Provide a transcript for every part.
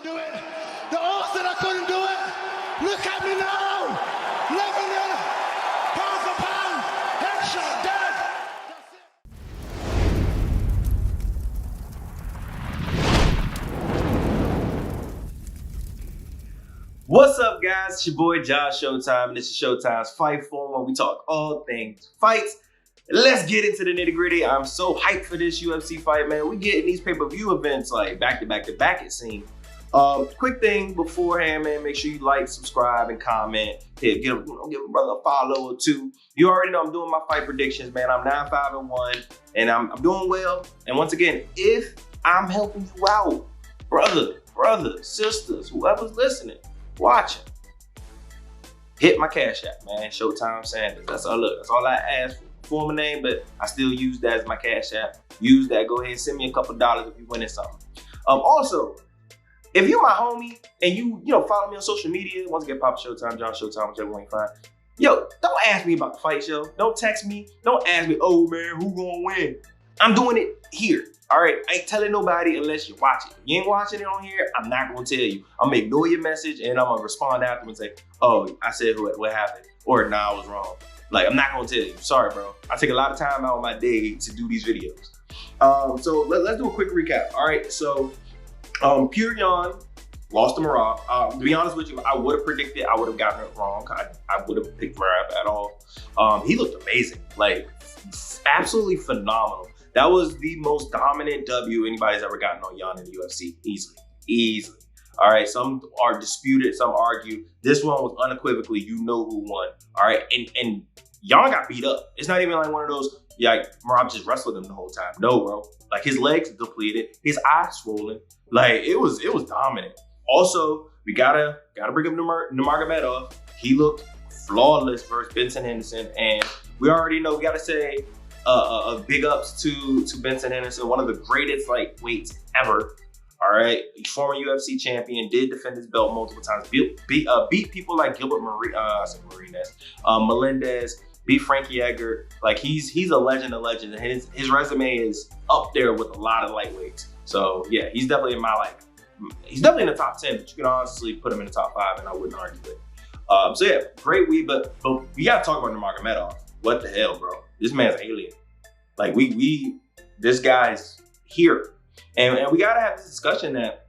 do it. The odds that I couldn't do it. Look at me now. Living in pound for pound. Headshot dead. What's up, guys? It's your boy Josh Showtime, and this is Showtime's Fight Forum, where we talk all things fights. Let's get into the nitty gritty. I'm so hyped for this UFC fight, man. We getting these pay-per-view events like back to back to back, it seems. Quick thing beforehand, man. Make sure you like, subscribe, and comment. Give a brother a follow or two. You already know I'm doing my fight predictions, man. I'm 9-5-1, and I'm doing well. And once again, if I'm helping you out, brother, sisters, whoever's listening, watching, hit my Cash App, man. Showtime Sanders. That's all I ask for my name, but I still use that as my Cash App. Use that. Go ahead and send me a couple dollars if you winning something. Also, if you my homie and you follow me on social media, once again, Papa Showtime, John Showtime, whichever one you find. Yo, don't ask me about the fight show. Don't text me. Don't ask me, oh man, who gonna win? I'm doing it here. All right, I ain't telling nobody unless you watch it. If you ain't watching it on here, I'm not gonna tell you. I'm gonna ignore your message and I'm gonna respond afterwards and say, oh, I said what happened, or nah, I was wrong. Like, I'm not gonna tell you. Sorry, bro. I take a lot of time out of my day to do these videos. So let's do a quick recap. All right, so Pure Yan lost to Marab. To be honest with you, I would have predicted, I would have gotten it wrong. I would have picked Marab at all. He looked amazing, like absolutely phenomenal. That was the most dominant W anybody's ever gotten on Yan in the UFC, easily. All right, some are disputed, some argue. This one was unequivocally, you know who won. All right, and Yan got beat up. It's not even like one of those, like Marab just wrestled him the whole time. No, bro. Like his legs depleted, his eyes swollen. Like it was dominant. Also, we gotta bring up Nurmagomedov. He looked flawless versus Benson Henderson, and we already know we gotta say big ups to Benson Henderson, one of the greatest lightweights ever. All right, former UFC champion, did defend his belt multiple times, beat people like Gilbert Melendez, beat Frankie Edgar. Like he's a legend, and his resume is up there with a lot of lightweights. So yeah, he's definitely in he's definitely in the top 10, but you can honestly put him in the top 5, and I wouldn't argue it. So yeah, great weed, but we gotta talk about Nurmagomedov. What the hell, bro? This man's alien. Like this guy's here. And we gotta have this discussion that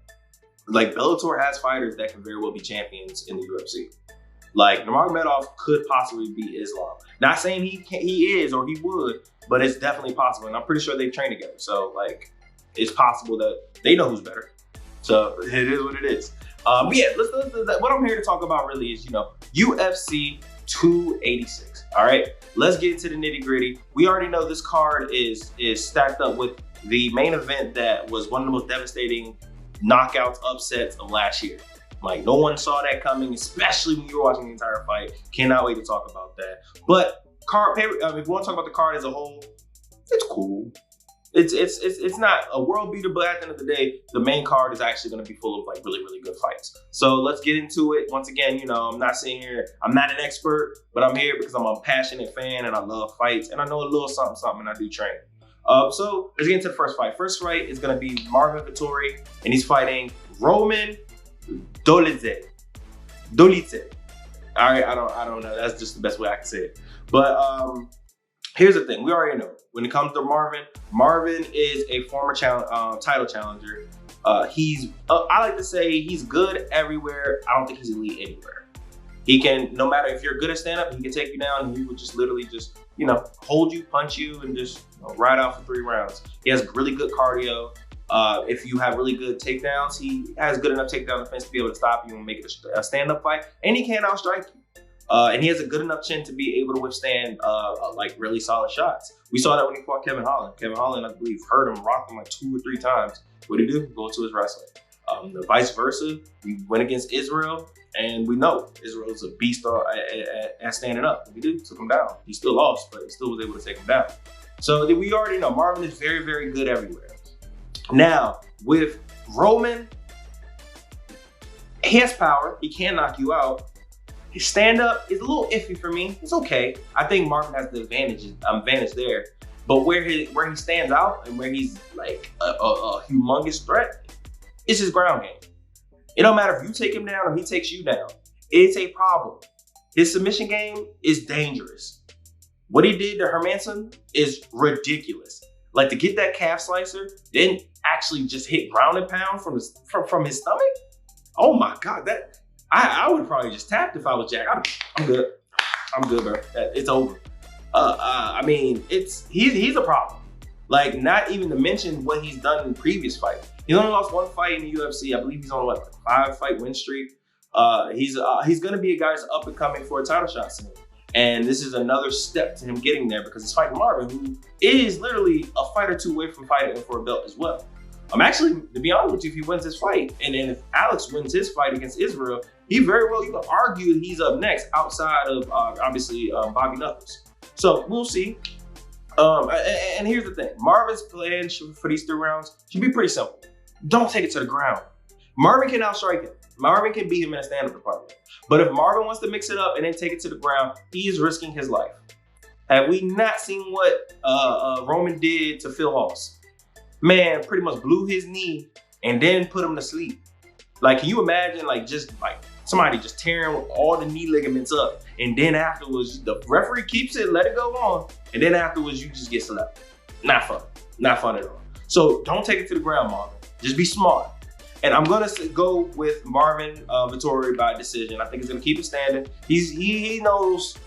like Bellator has fighters that can very well be champions in the UFC. Like Nurmagomedov could possibly be Islam. Not saying he is or he would, but it's definitely possible. And I'm pretty sure they train together. So like it's possible that they know who's better. So it is what it is. But yeah, what I'm here to talk about really is, UFC 286. All right, let's get into the nitty gritty. We already know this card is stacked up with the main event that was one of the most devastating knockouts, upsets of last year. Like no one saw that coming, especially when you were watching the entire fight. Cannot wait to talk about that. But if you want to talk about the card as a whole, it's cool. It's not a world beater, but at the end of the day, the main card is actually going to be full of like really, really good fights. So let's get into it. Once again, I'm not sitting here, I'm not an expert, but I'm here because I'm a passionate fan and I love fights and I know a little something and I do train. So let's get into the first fight. First fight is going to be Marvin Vittori, and he's fighting Roman Dolidze. All right, I don't know. That's just the best way I can say it. But here's the thing. We already know when it comes to Marvin is a former title challenger. I like to say he's good everywhere. I don't think he's elite anywhere. He can, no matter if you're good at stand-up, he can take you down and he would just literally hold you, punch you, and just ride out for 3 rounds. He has really good cardio. If you have really good takedowns, he has good enough takedown defense to be able to stop you and make it a stand-up fight, and he can't outstrike you. And he has a good enough chin to be able to withstand like really solid shots. We saw that when he fought Kevin Holland. Kevin Holland, I believe, hurt him, rocked him like 2 or 3 times. What did he do? Go to his wrestling. The vice versa, we went against Israel, and we know Israel's a beast at standing up. We did, took him down. He still lost, but he still was able to take him down. So we already know Marvin is very, very good everywhere. Now, with Roman, he has power. He can knock you out. His stand-up is a little iffy for me. It's okay. I think Marvin has the advantage there. But where he stands out and where he's like a humongous threat is his ground game. It don't matter if you take him down or he takes you down. It's a problem. His submission game is dangerous. What he did to Hermanson is ridiculous. Like, to get that calf slicer, then actually just hit ground and pound from his stomach. Oh my God, that I would probably just tapped if I was Jack. I'm good. I'm good, bro. It's over. I mean, he's a problem. Like, not even to mention what he's done in previous fights. He only lost one fight in the UFC. I believe he's on what, like 5-fight win streak. He's gonna be a guy that's up and coming for a title shot soon. And this is another step to him getting there because he's fighting Marvin, who is literally a fight or two away from fighting for a belt as well. Actually, to be honest with you, if he wins this fight, and then if Alex wins his fight against Israel, he very well, you can argue that he's up next outside of, obviously, Bobby Knuckles. So we'll see. And here's the thing. Marvin's plan for these 3 rounds should be pretty simple. Don't take it to the ground. Marvin can outstrike him. Marvin can beat him in a stand-up department. But if Marvin wants to mix it up and then take it to the ground, he is risking his life. Have we not seen what Roman did to Phil Hoss? Man, pretty much blew his knee and then put him to sleep. Like, can you imagine, like, just like somebody just tearing all the knee ligaments up, and then afterwards the referee keeps it, let it go on, and then afterwards you just get slapped. Not fun. Not fun at all. So don't take it to the ground, Marvin. Just be smart. And I'm gonna go with Marvin Vittori by decision. I think he's gonna keep it standing. He knows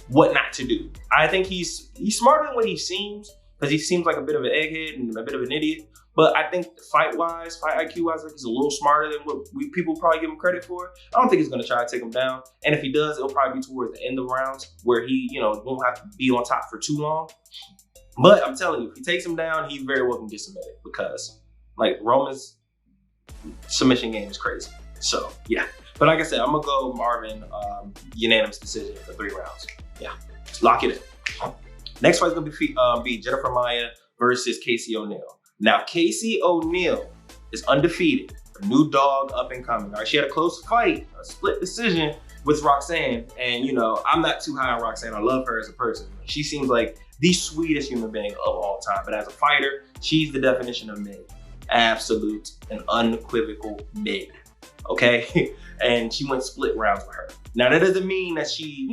what not to do. I think he's smarter than what he seems, because he seems like a bit of an egghead and a bit of an idiot. But I think fight-wise, fight IQ-wise, I think he's a little smarter than what people probably give him credit for. I don't think he's gonna try to take him down. And if he does, it'll probably be towards the end of rounds where he, won't have to be on top for too long. But I'm telling you, if he takes him down, he very well can get submitted, because like Roman's submission game is crazy. So yeah. But like I said, I'm gonna go Marvin unanimous decision for 3 rounds. Yeah, lock it in. Next fight's gonna be Jennifer Maia versus Casey O'Neill. Now, Casey O'Neill is undefeated, a new dog up and coming. All right, she had a close fight, a split decision with Roxanne. And I'm not too high on Roxanne. I love her as a person. She seems like the sweetest human being of all time. But as a fighter, she's the definition of mid. Absolute and unequivocal mid. Okay? And she went split rounds with her. Now, that doesn't mean that she,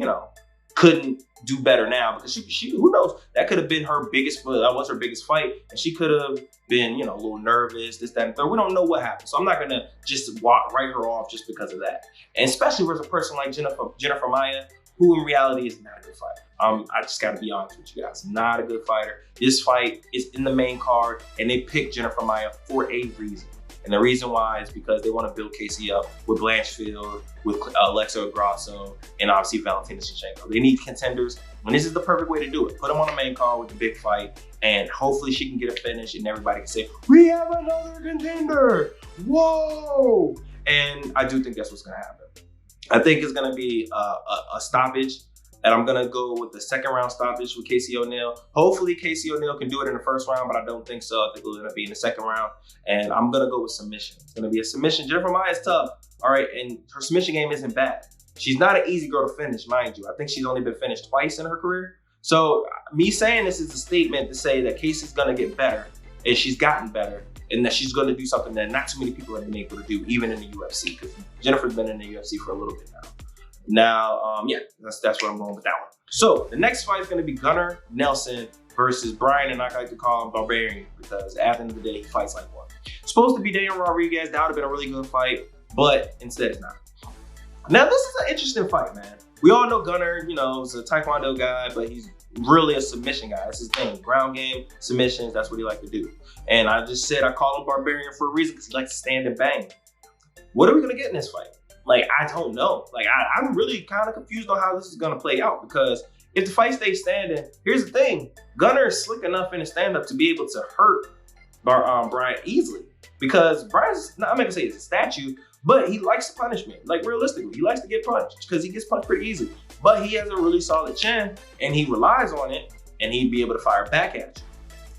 couldn't do better now, because she who knows, that could have been her biggest, that was her biggest fight, and she could have been, a little nervous, this, that, and third. We don't know what happened. So I'm not gonna just write her off just because of that. And especially with a person like Jennifer Maia, who in reality is not a good fighter. I just gotta be honest with you guys, not a good fighter. This fight is in the main card, and they picked Jennifer Maia for a reason. And the reason why is because they want to build Casey up with Blanchfield, with Alexa Grasso, and obviously Valentina Shevchenko. They need contenders, and this is the perfect way to do it. Put them on the main card with the big fight, and hopefully she can get a finish, and everybody can say, we have another contender. Whoa! And I do think that's what's going to happen. I think it's going to be a stoppage. And I'm gonna go with the 2nd round stoppage with Casey O'Neill. Hopefully Casey O'Neill can do it in the 1st round, but I don't think so. I think it'll end up being the 2nd round. And I'm gonna go with submission. It's gonna be a submission. Jennifer Maia is tough, all right? And her submission game isn't bad. She's not an easy girl to finish, mind you. I think she's only been finished twice in her career. So me saying this is a statement to say that Casey's gonna get better, and she's gotten better, and that she's gonna do something that not too many people have been able to do, even in the UFC, because Jennifer's been in the UFC for a little bit now. Now, yeah, that's where I'm going with that one. So the next fight is going to be Gunnar Nelson versus Brian, and I like to call him Barbarena, because at the end of the day, he fights like one. Supposed to be Daniel Rodriguez. That would have been a really good fight, but instead it's not. Now, this is an interesting fight, man. We all know Gunnar, is a Taekwondo guy, but he's really a submission guy. That's his thing. Ground game, submissions, that's what he likes to do. And I just said I call him Barbarian for a reason, because he likes to stand and bang. What are we going to get in this fight? Like, I don't know. Like, I'm really kind of confused on how this is going to play out, because if the fight stays standing, here's the thing. Gunnar is slick enough in the stand-up to be able to hurt Brian easily, because Brian's, I'm not going to say he's a statue, but he likes punishment. Like, realistically, he likes to get punched, because he gets punched pretty easily. But he has a really solid chin, and he relies on it, and he'd be able to fire back at you.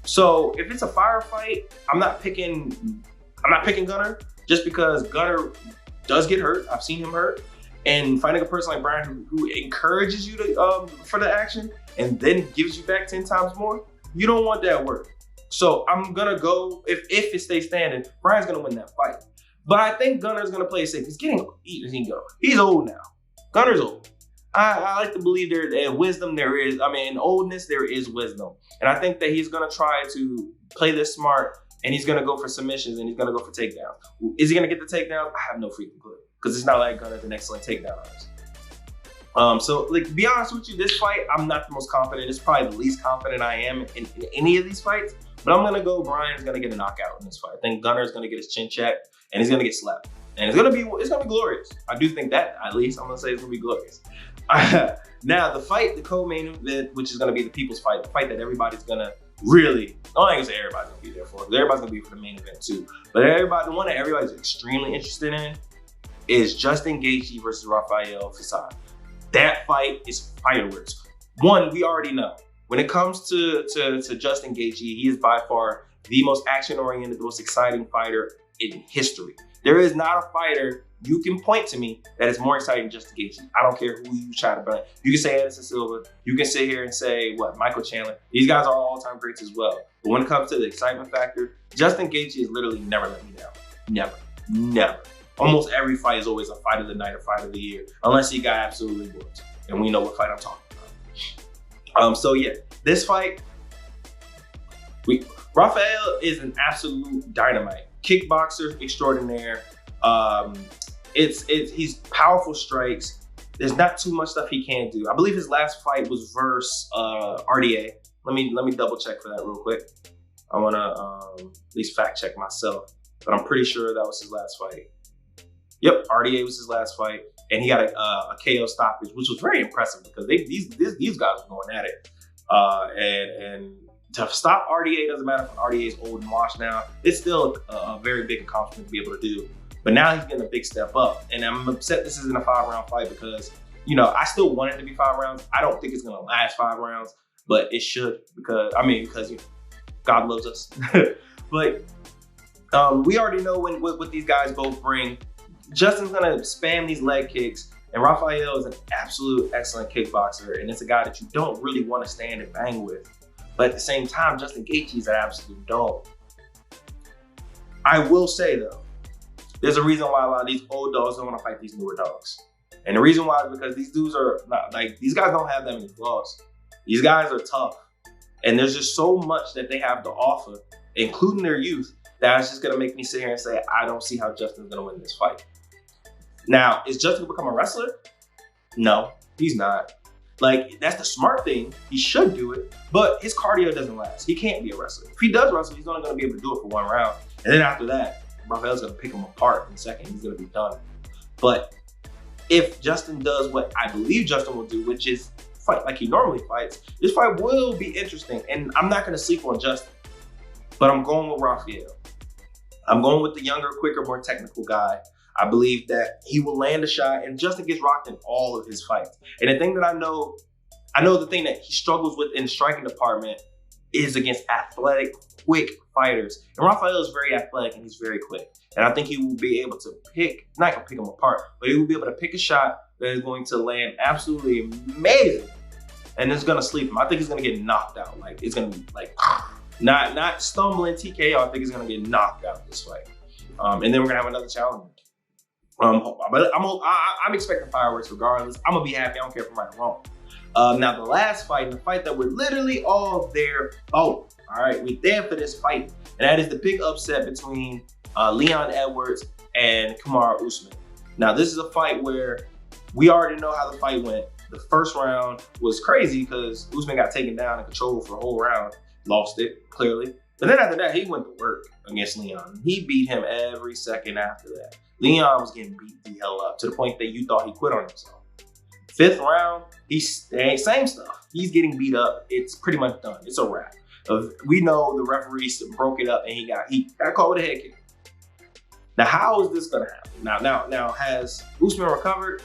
So if it's a firefight, I'm not picking Gunnar, just because Gunnar does get hurt. I've seen him hurt. And finding a person like Brian who encourages you to for the action and then gives you back 10 times more, you don't want that work. So I'm gonna go, if it stays standing, Brian's gonna win that fight. But I think Gunner's gonna play it safe. He's old now. Gunner's old. I like to believe in wisdom in oldness there is wisdom. And I think that he's gonna try to play this smart, and he's gonna go for submissions, and he's gonna go for takedowns. Is he gonna get the takedowns? I have no freaking clue. Because it's not like Gunner's an excellent takedown artist. So like, to be honest with you, this fight, I'm not the most confident. It's probably the least confident I am in any of these fights. But I'm gonna go Brian's gonna get a knockout in this fight. I think Gunner's gonna get his chin checked, and he's gonna get slapped. And it's gonna be glorious. I do think that, at least, I'm gonna say it's gonna be glorious. Now, the fight, the co-main event, which is gonna be the people's fight, the fight that everybody's gonna really, I ain't gonna say everybody's gonna be there for, because everybody's gonna be for the main event too. But the one that everybody's extremely interested in is Justin Gaethje versus Rafael Fiziev. That fight is fireworks. One, we already know. When it comes to Justin Gaethje, he is by far the most action-oriented, the most exciting fighter in history. There is not a fighter you can point to me that is more exciting than Justin Gaethje. I don't care who you try to blame. You can say Anderson Silva. You can sit here and say, Michael Chandler. These guys are all-time greats as well. But when it comes to the excitement factor, Justin Gaethje has literally never let me down. Never. Almost every fight is always a fight of the night or fight of the year, unless he got absolutely booked. And we know what fight I'm talking about. So yeah, this fight, Rafael is an absolute dynamite. Kickboxer extraordinaire. He's powerful strikes. There's not too much stuff he can't do. I believe his last fight was versus RDA. Let me double check for that real quick. I wanna at least fact check myself, but I'm pretty sure that was his last fight. Yep, RDA was his last fight, and he got a KO stoppage, which was very impressive because these guys were going at it. And to stop RDA, doesn't matter if RDA is old and washed now. It's still a very big accomplishment to be able to do. But now he's getting a big step up, and I'm upset this isn't a 5-round fight because, I still want it to be 5 rounds. I don't think it's gonna last 5 rounds, but it should because God loves us. But we already know what these guys both bring. Justin's gonna spam these leg kicks, and Rafael is an absolute excellent kickboxer, and it's a guy that you don't really want to stand and bang with. But at the same time, Justin Gaethje is an absolute dog. I will say though, there's a reason why a lot of these old dogs don't want to fight these newer dogs. And the reason why is because these dudes are not, these guys don't have that many flaws. These guys are tough. And there's just so much that they have to offer, including their youth, that it's just gonna make me sit here and say, I don't see how Justin's gonna win this fight. Now, is Justin gonna become a wrestler? No, he's not. That's the smart thing. He should do it, but his cardio doesn't last. He can't be a wrestler. If he does wrestle, he's only gonna be able to do it for 1 round. And then after that, Rafael's gonna pick him apart in a second. He's gonna be done. But if Justin does what I believe Justin will do, which is fight like he normally fights, this fight will be interesting. And I'm not gonna sleep on Justin, but I'm going with Rafael. I'm going with the younger, quicker, more technical guy. I believe that he will land a shot, and Justin gets rocked in all of his fights. And the thing that I know the thing that he struggles with in the striking department is against athletic, quick fighters. And Rafael is very athletic and he's very quick. And I think he will be able to not gonna pick him apart, but he will be able to pick a shot that is going to land absolutely amazing. And it's gonna sleep him. I think he's gonna get knocked out. It's gonna be not stumbling TKO. I think he's gonna get knocked out this fight. And then we're gonna have another challenge. But I'm expecting fireworks regardless. I'm gonna be happy. I don't care if I'm right or wrong. Now the last fight, the fight that we're literally all there for. All right, we're there for this fight, and that is the big upset between Leon Edwards and Kamaru Usman. Now this is a fight where we already know how the fight went. The first round was crazy because Usman got taken down and controlled for a whole round, lost it clearly. But then after that, he went to work against Leon. He beat him every second after that. Leon was getting beat the hell up to the point that you thought he quit on himself. 5th round, same stuff. He's getting beat up. It's pretty much done. It's a wrap. We know the referees broke it up and he got caught with a head kick. Now, how is this gonna happen? Now, has Usman recovered?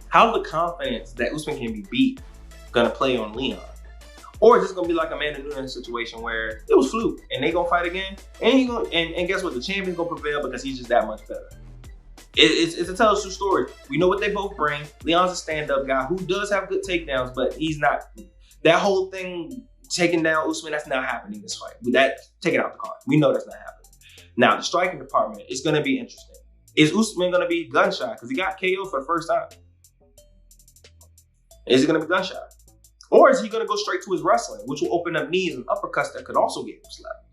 How's the confidence that Usman can be beat gonna play on Leon? Or is this gonna be like a Amanda Nunes situation where it was fluke and they gonna fight again? And guess what? The champion's gonna prevail because he's just that much better. It's a tell us true story. We know what they both bring. Leon's a stand-up guy who does have good takedowns, but he's not. That whole thing taking down Usman, that's not happening in this fight. Take it out the card. We know that's not happening. Now, the striking department is going to be interesting. Is Usman gonna be gunshot? Because he got KO for the first time. Is he gonna be gunshot? Or is he gonna go straight to his wrestling, which will open up knees and uppercuts that could also get him slapped?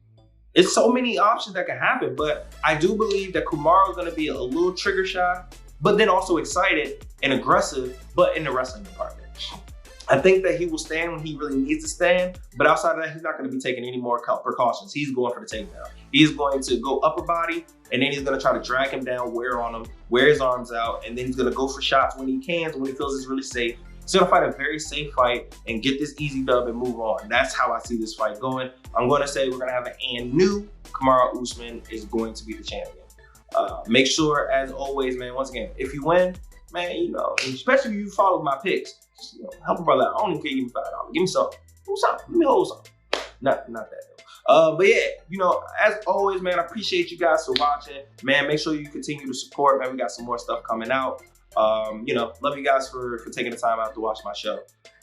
It's so many options that can happen, but I do believe that Kamaru is gonna be a little trigger shy, but then also excited and aggressive, but in the wrestling department. I think that he will stand when he really needs to stand, but outside of that, he's not gonna be taking any more precautions. He's going for the takedown. He's going to go upper body, and then he's gonna try to drag him down, wear on him, wear his arms out, and then he's gonna go for shots when he can, when he feels it's really safe. He's gonna fight a very safe fight and get this easy dub and move on. That's how I see this fight going. I'm gonna say we're gonna have an new Kamaru Usman is going to be the champion. Make sure, as always, man, once again, if you win, man, you know, especially if you follow my picks, just, you know, help a brother out. I don't even care, give me $5. Give me something. Give me something. Let me hold something. Not that though. But yeah, you know, as always, man, I appreciate you guys for watching. Man, make sure you continue to support, man. We got some more stuff coming out. You know, love you guys for taking the time out to watch my show.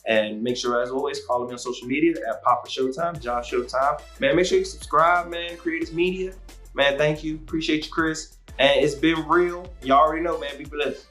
And make sure, as always, follow me on social media at Papa Showtime, John Showtime. Man, make sure you subscribe, man. Creators Media. Man, thank you. Appreciate you, Chris. And it's been real. Y'all already know, man. Be blessed.